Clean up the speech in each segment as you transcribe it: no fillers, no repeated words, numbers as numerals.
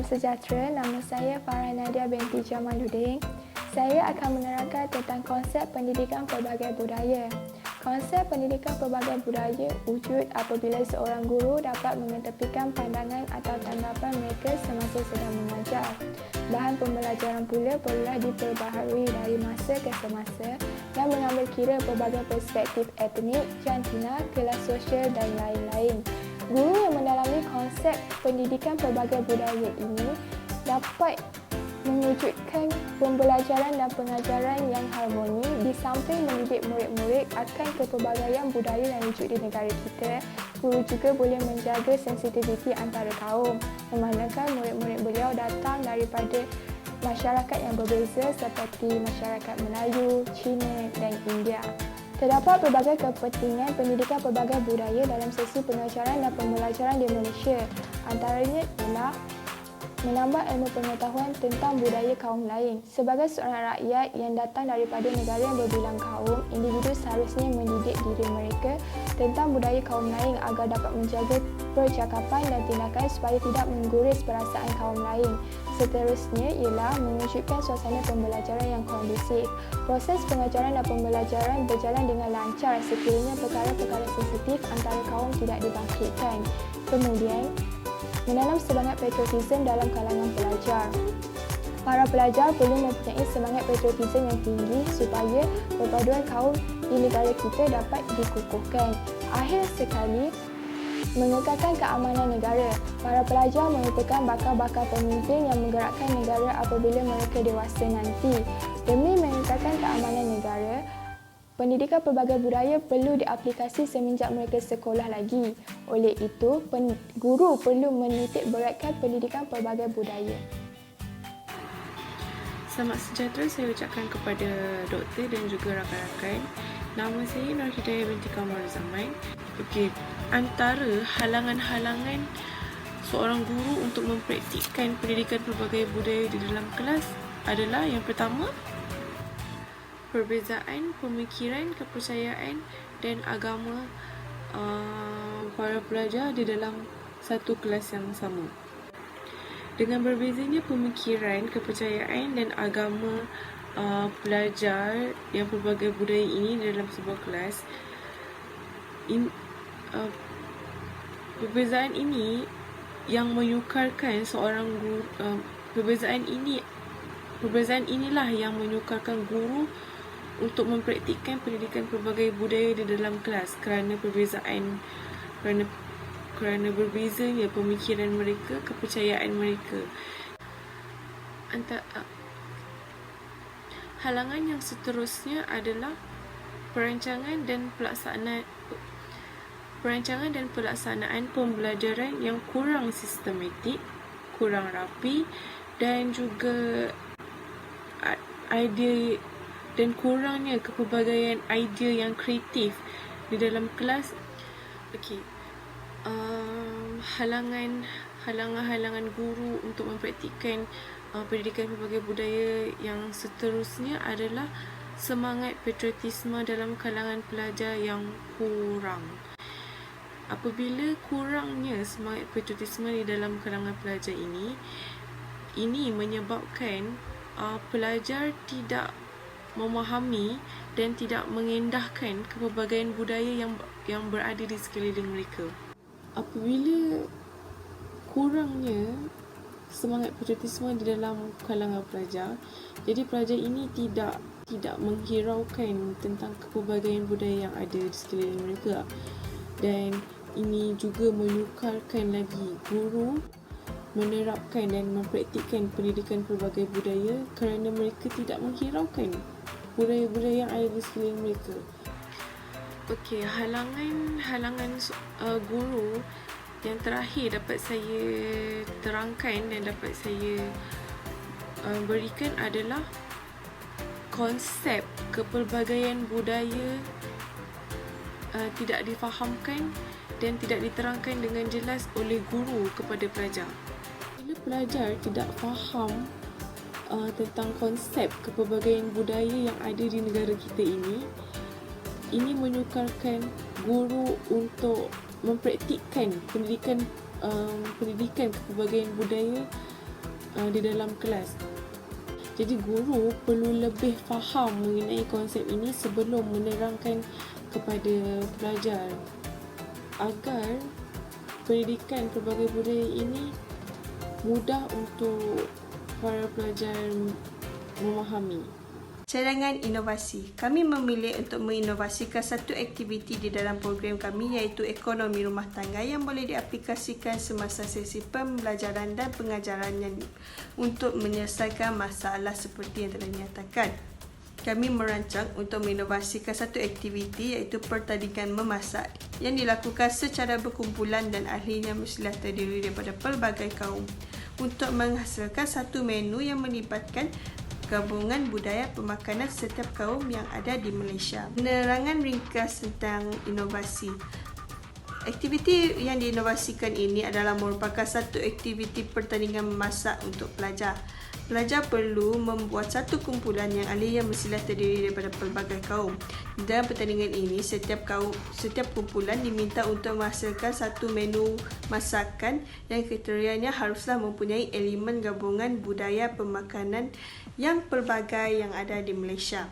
sejahtera, nama saya Farah Nadia binti Jamaluddin. Saya akan menerangkan tentang konsep pendidikan pelbagai budaya. Konsep pendidikan pelbagai budaya wujud apabila seorang guru dapat mengetepikan pandangan atau tanggapan mereka semasa sedang mengajar. Bahan pembelajaran pula perlulah diperbaharui dari masa ke semasa dan mengambil kira pelbagai perspektif etnik, jantina, kelas sosial dan lain-lain. Guru yang mendalami konsep pendidikan pelbagai budaya ini dapat mewujudkan pembelajaran dan pengajaran yang harmoni di samping mendidik murid-murid akan kepelbagaian budaya yang wujud di negara kita. Guru juga boleh menjaga sensitiviti antara kaum, memandangkan murid-murid beliau datang daripada masyarakat yang berbeza seperti masyarakat Melayu, Cina dan India. Terdapat pelbagai kepentingan pendidikan pelbagai budaya dalam sesi pengajaran dan pembelajaran di Malaysia. Antaranya ialah menambah ilmu pengetahuan tentang budaya kaum lain. Sebagai seorang rakyat yang datang daripada negara yang berbilang kaum, individu seharusnya mendidik diri mereka tentang budaya kaum lain agar dapat menjaga percakapan dan tindakan supaya tidak mengguris perasaan kaum lain. Seterusnya ialah mewujudkan suasana pembelajaran yang kondusif. Proses pengajaran dan pembelajaran berjalan dengan lancar sekiranya perkara-perkara sensitif antara kaum tidak dibangkitkan. Kemudian, menanam semangat patriotisme dalam kalangan pelajar. Para pelajar perlu mempunyai semangat patriotisme yang tinggi supaya perpaduan kaum di negara kita dapat dikukuhkan. Akhir sekali, mengekalkan keamanan negara. Para pelajar merupakan bakal-bakal pemimpin yang menggerakkan negara apabila mereka dewasa nanti. Demi mengekalkan keamanan negara, pendidikan pelbagai budaya perlu diaplikasi semenjak mereka sekolah lagi. Oleh itu, guru perlu menitik beratkan pendidikan pelbagai budaya. Selamat sejahtera saya ucapkan kepada doktor dan juga rakan-rakan. Nama saya Nur Hidayah binti Kamal Zaman. Okey, antara halangan-halangan seorang guru untuk mempraktikkan pendidikan pelbagai budaya di dalam kelas adalah yang pertama, perbezaan pemikiran, kepercayaan dan agama para pelajar di dalam satu kelas yang sama. Dengan berbezanya pemikiran, kepercayaan dan agama pelajar yang pelbagai budaya ini dalam sebuah kelas, perbezaan ini yang menyukarkan seorang guru, perbezaan inilah yang menyukarkan guru untuk mempraktikkan pendidikan pelbagai budaya di dalam kelas kerana berbezanya pemikiran mereka, kepercayaan mereka. Halangan yang seterusnya adalah perancangan dan pelaksanaan pembelajaran yang kurang sistematik, kurang rapi dan juga idea dan kurangnya kepelbagaian idea yang kreatif di dalam kelas. Okey. Halangan guru untuk mempraktikkan pendidikan pelbagai budaya yang seterusnya adalah semangat patriotisme dalam kalangan pelajar yang kurang. Apabila kurangnya semangat patriotisme di dalam kalangan pelajar ini menyebabkan pelajar tidak memahami dan tidak mengendahkan kepelbagaian budaya yang berada di sekeliling mereka. Apabila kurangnya semangat patriotisme di dalam kalangan pelajar, jadi pelajar ini tidak menghiraukan tentang kepelbagaian budaya yang ada di sekeliling mereka, dan ini juga menyukarkan lagi guru menerapkan dan mempraktikkan pendidikan pelbagai budaya kerana mereka tidak menghiraukan budaya-budaya yang ada di sekeliling mereka. Okey, halangan guru yang terakhir dapat saya terangkan dan dapat saya berikan adalah konsep kepelbagaian budaya tidak difahamkan dan tidak diterangkan dengan jelas oleh guru kepada pelajar. Bila pelajar tidak faham tentang konsep kepelbagaian budaya yang ada di negara kita ini menyukarkan guru untuk mempraktikkan pendidikan kepelbagaian budaya di dalam kelas. Jadi guru perlu lebih faham mengenai konsep ini sebelum menerangkan kepada pelajar agar pendidikan pelbagai budaya ini mudah untuk para pelajar memahami. Cadangan inovasi. Kami memilih untuk menginovasikan satu aktiviti di dalam program kami iaitu ekonomi rumah tangga yang boleh diaplikasikan semasa sesi pembelajaran dan pengajaran untuk menyelesaikan masalah seperti yang telah dinyatakan. Kami merancang untuk menginovasikan satu aktiviti iaitu pertandingan memasak yang dilakukan secara berkumpulan dan ahlinya mestilah terdiri daripada pelbagai kaum untuk menghasilkan satu menu yang melibatkan gabungan budaya pemakanan setiap kaum yang ada di Malaysia. Penerangan ringkas tentang inovasi. Aktiviti yang diinovasikan ini adalah merupakan satu aktiviti pertandingan memasak untuk pelajar. Pelajar perlu membuat satu kumpulan yang ahlinya mestilah terdiri daripada pelbagai kaum. Dalam pertandingan ini, setiap kumpulan diminta untuk menghasilkan satu menu masakan yang kriterianya haruslah mempunyai elemen gabungan budaya pemakanan yang pelbagai yang ada di Malaysia.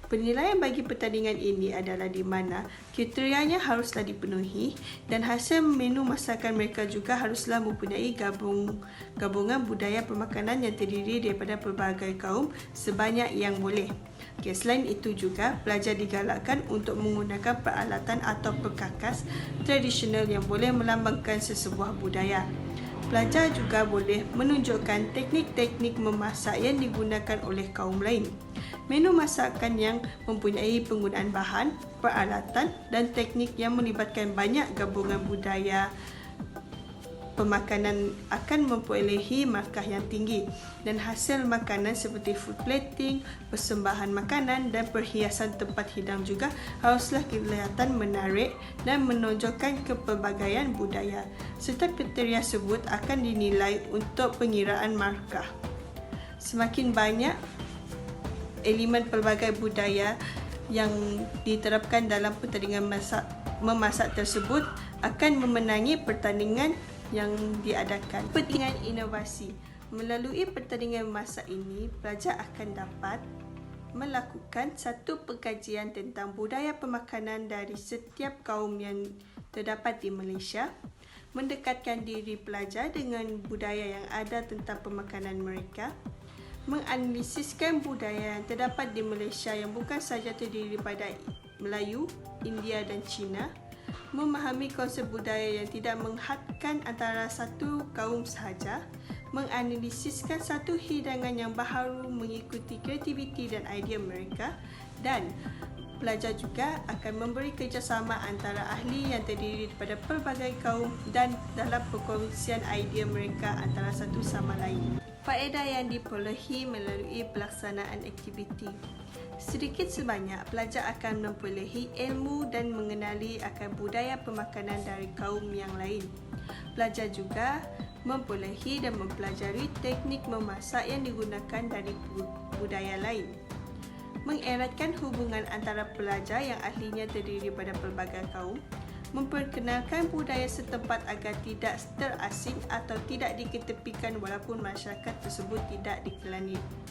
Penilaian bagi pertandingan ini adalah di mana kriterianya haruslah dipenuhi dan hasil menu masakan mereka juga haruslah mempunyai gabungan budaya pemakanan yang terdiri daripada pelbagai kaum sebanyak yang boleh. Selain itu juga, pelajar digalakkan untuk menggunakan peralatan atau perkakas tradisional yang boleh melambangkan sesebuah budaya. Pelajar juga boleh menunjukkan teknik-teknik memasak yang digunakan oleh kaum lain. Menu masakan yang mempunyai penggunaan bahan, peralatan dan teknik yang melibatkan banyak gabungan budaya pemakanan akan memperolehi markah yang tinggi dan hasil makanan seperti food plating, persembahan makanan dan perhiasan tempat hidang juga haruslah kelihatan menarik dan menonjolkan kepelbagaian budaya. Setiap kriteria tersebut akan dinilai untuk pengiraan markah. Semakin banyak elemen pelbagai budaya yang diterapkan dalam pertandingan memasak tersebut akan memenangi pertandingan yang diadakan. Pertandingan inovasi. Melalui pertandingan memasak ini, pelajar akan dapat melakukan satu pengkajian tentang budaya pemakanan dari setiap kaum yang terdapat di Malaysia, mendekatkan diri pelajar dengan budaya yang ada tentang pemakanan mereka, menganalisiskan budaya yang terdapat di Malaysia yang bukan sahaja terdiri daripada Melayu, India dan Cina, memahami konsep budaya yang tidak menghadkan antara satu kaum sahaja, menganalisiskan satu hidangan yang baharu mengikuti kreativiti dan idea mereka, dan pelajar juga akan memberi kerjasama antara ahli yang terdiri daripada pelbagai kaum dan dalam perkongsian idea mereka antara satu sama lain. Faedah yang diperolehi melalui pelaksanaan aktiviti. Sedikit sebanyak, pelajar akan memperolehi ilmu dan mengenali akan budaya pemakanan dari kaum yang lain. Pelajar juga memperolehi dan mempelajari teknik memasak yang digunakan dari budaya lain. Mengeratkan hubungan antara pelajar yang ahlinya terdiri daripada pelbagai kaum, memperkenalkan budaya setempat agar tidak terasing atau tidak diketepikan walaupun masyarakat tersebut tidak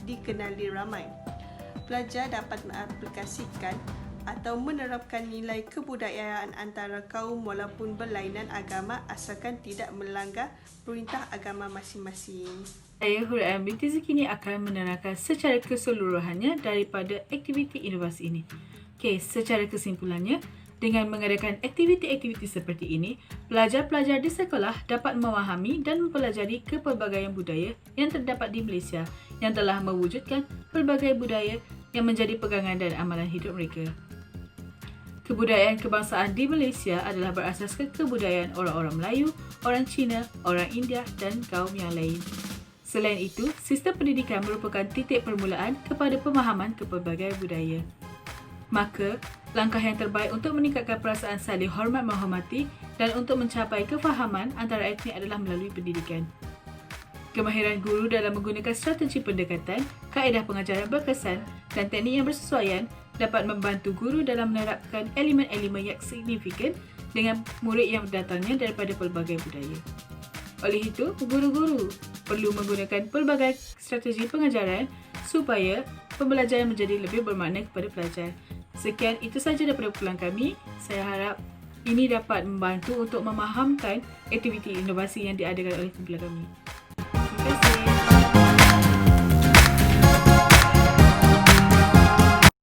dikenali ramai. Pelajar dapat mengaplikasikan atau menerapkan nilai kebudayaan antara kaum walaupun berlainan agama asalkan tidak melanggar perintah agama masing-masing. Saya Huraian binti Zakini akan menerangkan secara keseluruhannya daripada aktiviti inovasi ini. Okey, secara kesimpulannya, dengan mengadakan aktiviti-aktiviti seperti ini, pelajar-pelajar di sekolah dapat memahami dan mempelajari kepelbagaian budaya yang terdapat di Malaysia yang telah mewujudkan pelbagai budaya yang menjadi pegangan dan amalan hidup mereka. Kebudayaan kebangsaan di Malaysia adalah berasaskan kebudayaan orang-orang Melayu, orang Cina, orang India dan kaum yang lain. Selain itu, sistem pendidikan merupakan titik permulaan kepada pemahaman kepelbagai budaya. Maka, langkah yang terbaik untuk meningkatkan perasaan saling hormat menghormati dan untuk mencapai kefahaman antara etnik adalah melalui pendidikan. Kemahiran guru dalam menggunakan strategi pendekatan, kaedah pengajaran berkesan dan teknik yang bersesuaian dapat membantu guru dalam menerapkan elemen-elemen yang signifikan dengan murid yang datangnya daripada pelbagai budaya. Oleh itu, guru-guru perlu menggunakan pelbagai strategi pengajaran supaya pembelajaran menjadi lebih bermakna kepada pelajar. Sekian, itu sahaja daripada pulang kami. Saya harap ini dapat membantu untuk memahamkan aktiviti inovasi yang diadakan oleh kumpulan kami.